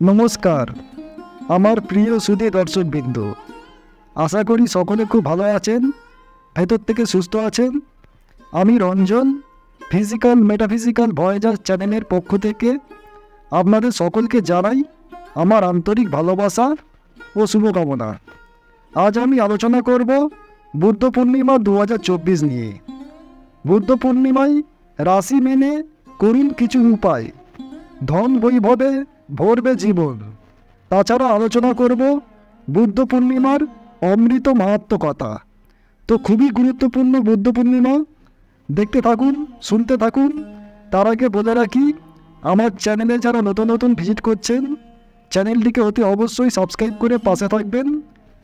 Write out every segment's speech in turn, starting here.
নমস্কার আমার প্রিয় সুধী দর্শকবৃন্দ, আশা করি সকলে খুব ভালো আছেন, ভেতর থেকে সুস্থ আছেন। আমি রঞ্জন ফিজিক্যাল মেটাফিজিক্যাল ভয়েজার চ্যানেলের পক্ষ থেকে আপনাদের সকলকে জানাই আমার আন্তরিক ভালোবাসা ও শুভকামনা। আজ আমি আলোচনা করব বুদ্ধ পূর্ণিমা 2024 নিয়ে। বুদ্ধ পূর্ণিমায় রাশি মেনে করুন কিছু উপায়, ধন বৈভবে ভরবে জীবন। তাছাড়া আলোচনা করব বুদ্ধ পূর্ণিমার অমৃত মাহাত্ম্য কথা। তো খুবই গুরুত্বপূর্ণ বুদ্ধ পূর্ণিমা, দেখতে থাকুন, শুনতে থাকুন। তার আগে বলে রাখি, আমার চ্যানেলে যারা নতুন নতুন ভিজিট করছেন, চ্যানেলটিকে অতি অবশ্যই সাবস্ক্রাইব করে পাশে থাকবেন,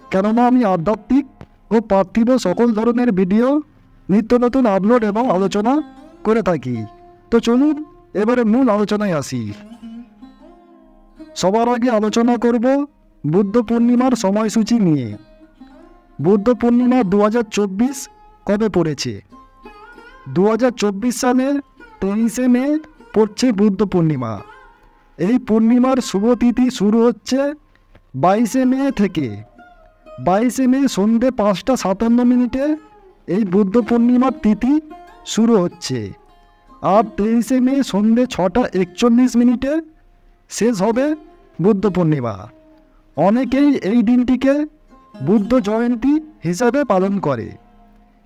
কেননা আমি আধ্যাত্মিক ও পার্থিব সকল ধরনের ভিডিও নিত্য নতুন আপলোড এবং আলোচনা করে থাকি। তো চলুন এবারে মূল আলোচনায় আসি। সবার আগে আলোচনা করব বুদ্ধ পূর্ণিমার সময়সূচি নিয়ে। বুদ্ধ পূর্ণিমা 2024 কবে পড়েছে? 2024 সালে 23শে মে পড়ছে বুদ্ধ পূর্ণিমা। এই পূর্ণিমার শুভ তিথি শুরু হচ্ছে 22শে মে থেকে। 22শে মে সন্ধ্যে 5টা 57 মিনিটে এই বুদ্ধ পূর্ণিমার তিথি শুরু হচ্ছে, আর 23শে মে সন্ধ্যে 6টা 41 মিনিটে শেষ হবে বুদ্ধ পূর্ণিমা। অনেকেই এই দিনটিকে বুদ্ধ জয়ন্তী হিসাবে পালন করে।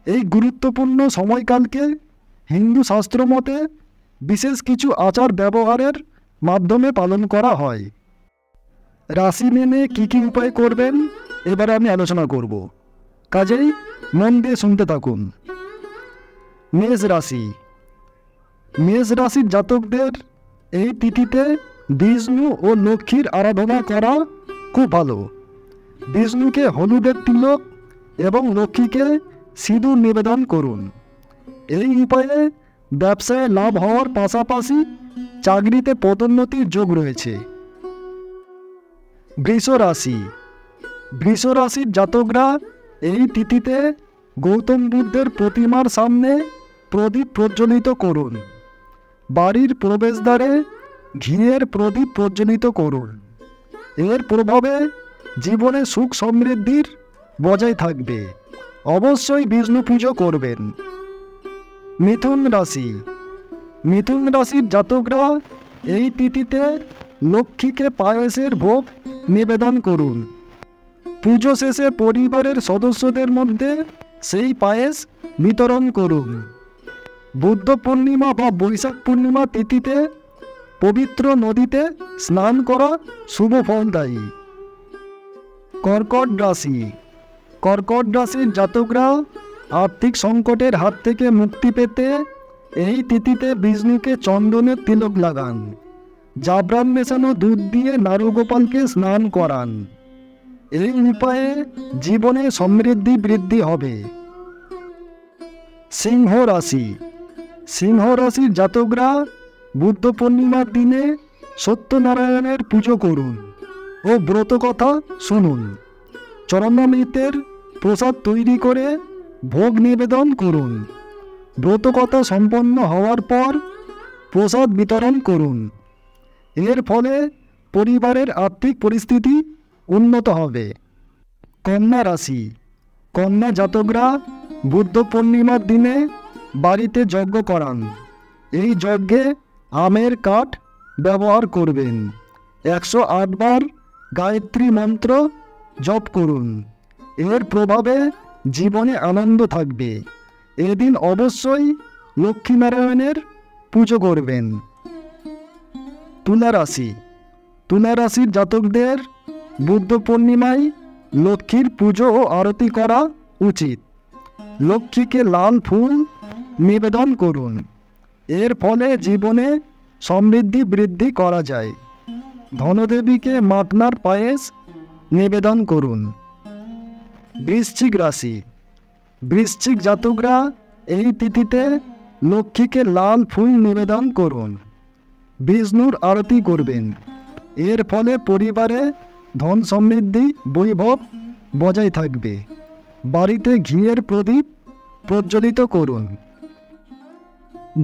এই গুরুত্বপূর্ণ সময়কালকে হিন্দু শাস্ত্র মতে বিশেষ কিছু আচার ব্যবহারের মাধ্যমে পালন করা হয়। রাশি মেনে কী কী উপায় করবেন এবারে আমি আলোচনা করব, কাজেই মন দিয়ে শুনতে থাকুন। মেষ রাশি। মেষ রাশির জাতকদের এই তিথিতে বিষ্ণু ও লক্ষ্মীর আরাধনা করা খুব ভালো। বিষ্ণুকে হলুদের তিলক এবং লক্ষ্মীকে সিঁদুর নিবেদন করুন। এই উপায়ে ব্যবসায় লাভ হওয়ার পাশাপাশি চাকরিতে পদোন্নতির যোগ রয়েছে। বৃষ রাশি। বৃষ রাশির জাতকরা এই তিথিতে গৌতম বুদ্ধের প্রতিমার সামনে প্রদীপ প্রজ্বলিত করুন। বাড়ির প্রবেশদ্বারে ঘিয়ের প্রদীপ প্রজ্বলিত করুন। এর প্রভাবে জীবনে সুখ সমৃদ্ধির বজায় থাকবে। অবশ্যই বিষ্ণু পুজো করবেন। মিথুন রাশি। মিথুন রাশির জাতকরা এই তিথিতে লক্ষ্মীকে পায়েসের ভোগ নিবেদন করুন। পুজো শেষে পরিবারের সদস্যদের মধ্যে সেই পায়েস বিতরণ করুন। বুদ্ধ পূর্ণিমা বা বৈশাখ পূর্ণিমা তিথিতে পবিত্র নদীতে স্নান করা শুভ ফলদায়ী। কর্কট রাশি। কর্কট রাশির জাতকরা আর্থিক সংকটের হাত থেকে মুক্তি পেতে এই তিথিতে বিষ্ণুকে চন্দনের তিলক লাগান। জাফরান মেশানো দুধ দিয়ে নারুগোপালকে স্নান করান। এই উপায়ে জীবনে সমৃদ্ধি বৃদ্ধি হবে। সিংহ রাশি। সিংহ রাশির জাতকরা বুদ্ধ পূর্ণিমার দিনে সত্যনারায়ণের পুজো করুন ও ব্রত কথা শুনুন। চরণামৃতের প্রসাদ তৈরি করে ভোগ নিবেদন করুন। ব্রত কথা সম্পন্ন হওয়ার পর প্রসাদ বিতরণ করুন। এর ফলে পরিবারের আর্থিক পরিস্থিতি উন্নত হবে। কন্যা রাশি। কন্যা জাতকরা বুদ্ধ পূর্ণিমার দিনে বাড়িতে যজ্ঞ করান। এই যজ্ঞে আমের কাঠ ব্যবহার করবেন। 108 বার গায়ত্রী মন্ত্র জপ করুন। এর প্রভাবে জীবনে আনন্দ থাকবে। এদিন অবশ্যই লক্ষ্মীনারায়ণের পুজো করবেন। তুলা রাশি। তুলা রাশির জাতকদের বুদ্ধ পূর্ণিমায় লক্ষ্মীর পুজো ও আরতি করা উচিত। লক্ষ্মীকে লাল ফুল নিবেদন করুন। এর ফলে জীবনে সমৃদ্ধি বৃদ্ধি করা যায়। ধনদেবীকে মাখনার পায়েস নিবেদন করুন। বৃশ্চিক রাশি। বৃশ্চিক জাতকরা এই তিথিতে লক্ষ্মীকে লাল ফুল নিবেদন করুন। বিষ্ণুর আরতি করবেন। এর ফলে পরিবারে ধন সমৃদ্ধি বৈভব বজায় থাকবে। বাড়িতে ঘিয়ের প্রদীপ প্রজ্বলিত করুন।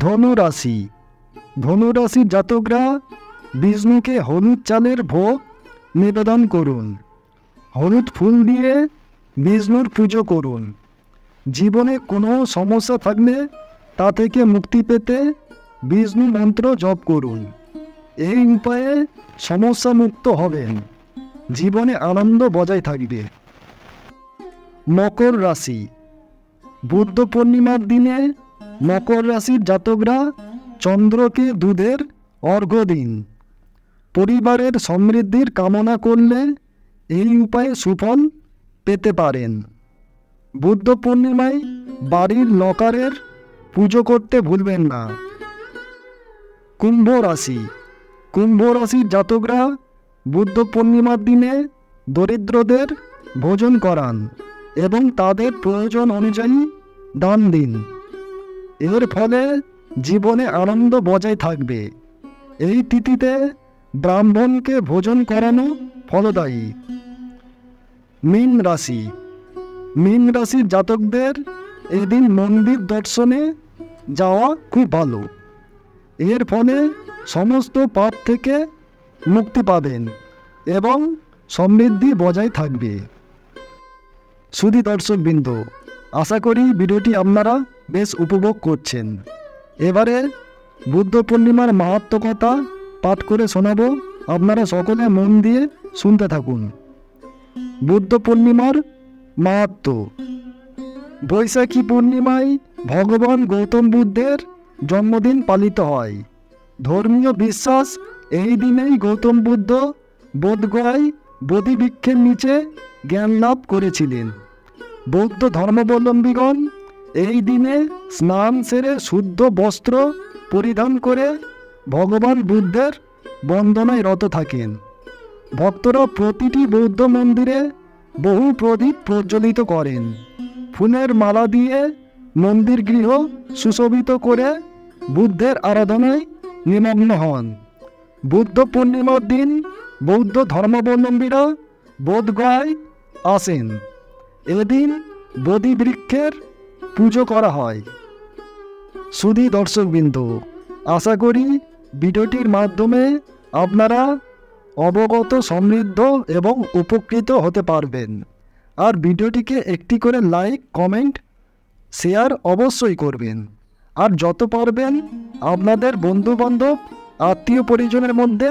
ধনু রাশি। ধনু রাশির জাতকরা বিষ্ণুকে হলুদ চালের ভোগ নিবেদন করুন। হলুদ ফুল দিয়ে বিষ্ণুর পুজো করুন। জীবনে কোনো সমস্যা থাকলে তা থেকে মুক্তি পেতে বিষ্ণু মন্ত্র জপ করুন। এই উপায়ে সমস্যা মুক্ত হবেন। জীবনে আনন্দ বজায় থাকবে। মকর রাশি। বুদ্ধ পূর্ণিমার দিনে মকর রাশির জাতকরা চন্দ্রকে দুধের অর্ঘ্য দিন। পরিবারের সমৃদ্ধির কামনা করলে এই উপায়ে সুফল পেতে পারেন। বুদ্ধ পূর্ণিমায় বাড়ির লকারের পুজো করতে ভুলবেন না। কুম্ভ রাশি। কুম্ভ রাশির জাতকরা বুদ্ধ পূর্ণিমার দিনে দরিদ্রদের ভোজন করান এবং তাদের প্রয়োজন অনুযায়ী দান দিন। এর ফলে জীবনে আনন্দ বজায় থাকবে। এই তিথিতে ব্রাহ্মণকে ভোজন করানো ফলদায়ী। মীন রাশি। মীন রাশির জাতকদের এদিন মন্দির দর্শনে যাওয়া খুব ভালো। এর ফলে সমস্ত পাপ থেকে মুক্তি পাবেন এবং সমৃদ্ধি বজায় থাকবে। শুধু দর্শকবৃন্দ, আশা করি ভিডিওটি আপনারা বেশ উপভোগ করছেন। এবারে বুদ্ধ পূর্ণিমার মাহাত্ম্য কথা পাঠ করে শোনাবো। আপনারা সকলে মন দিয়ে শুনতে থাকুন। বুদ্ধ পূর্ণিমার মাহাত্ম্য। বৈশাখী পূর্ণিমায় ভগবান গৌতম বুদ্ধের জন্মদিন পালিত হয়। ধর্মীয় বিশ্বাস, এই দিনেই গৌতম বুদ্ধ বোধগয়ায় বোধি বৃক্ষের নিচে জ্ঞান লাভ করেছিলেন। বৌদ্ধ ধর্মাবলম্বীগণ এই দিনে স্নান সেরে শুদ্ধ বস্ত্র পরিধান করে ভগবান বুদ্ধের বন্দনায় রত থাকেন। ভক্তরা প্রতিটি বৌদ্ধ মন্দিরে বহু প্রদীপ প্রজ্বলিত করেন। ফুলের মালা দিয়ে মন্দির গৃহ সুশোভিত করে বুদ্ধের আরাধনায় নিমগ্ন হন। বুদ্ধ পূর্ণিমার দিন বৌদ্ধ ধর্মাবলম্বীরা বোধগয়ায় আসেন। এদিন বোধি বৃক্ষের পুজো করা হয়। শুধু দর্শকবৃন্দ, আশা করি ভিডিওটির মাধ্যমে আপনারা অবগত, সমৃদ্ধ এবং উপকৃত হতে পারবেন। আর ভিডিওটিকে একটি করে লাইক, কমেন্ট, শেয়ার অবশ্যই করবেন। আর যত পারবেন আপনাদের বন্ধুবান্ধব, আত্মীয় পরিজনের মধ্যে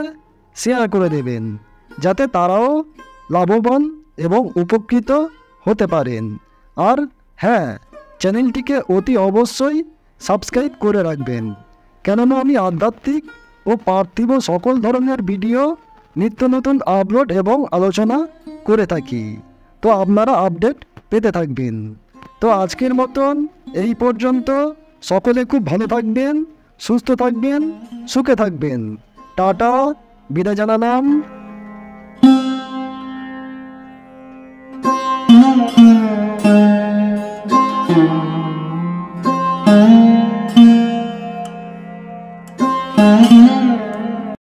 শেয়ার করে দেবেন, যাতে তারাও লাভবান এবং উপকৃত হতে পারেন। আর হ্যাঁ, চ্যানেলটিকে অতি অবশ্যই সাবস্ক্রাইব করে রাখবেন, কেননা আমি আধ্যাত্মিক ও পার্থিব সকল ধরনের ভিডিও নিত্য নতুন আপলোড এবং আলোচনা করে থাকি। তো আপনারা আপডেট পেতে থাকবেন। তো আজকের মতন এই পর্যন্ত। সকলে খুব ভালো থাকবেন, সুস্থ থাকবেন, সুখে থাকবেন। টাটা, বিদায় জানালাম।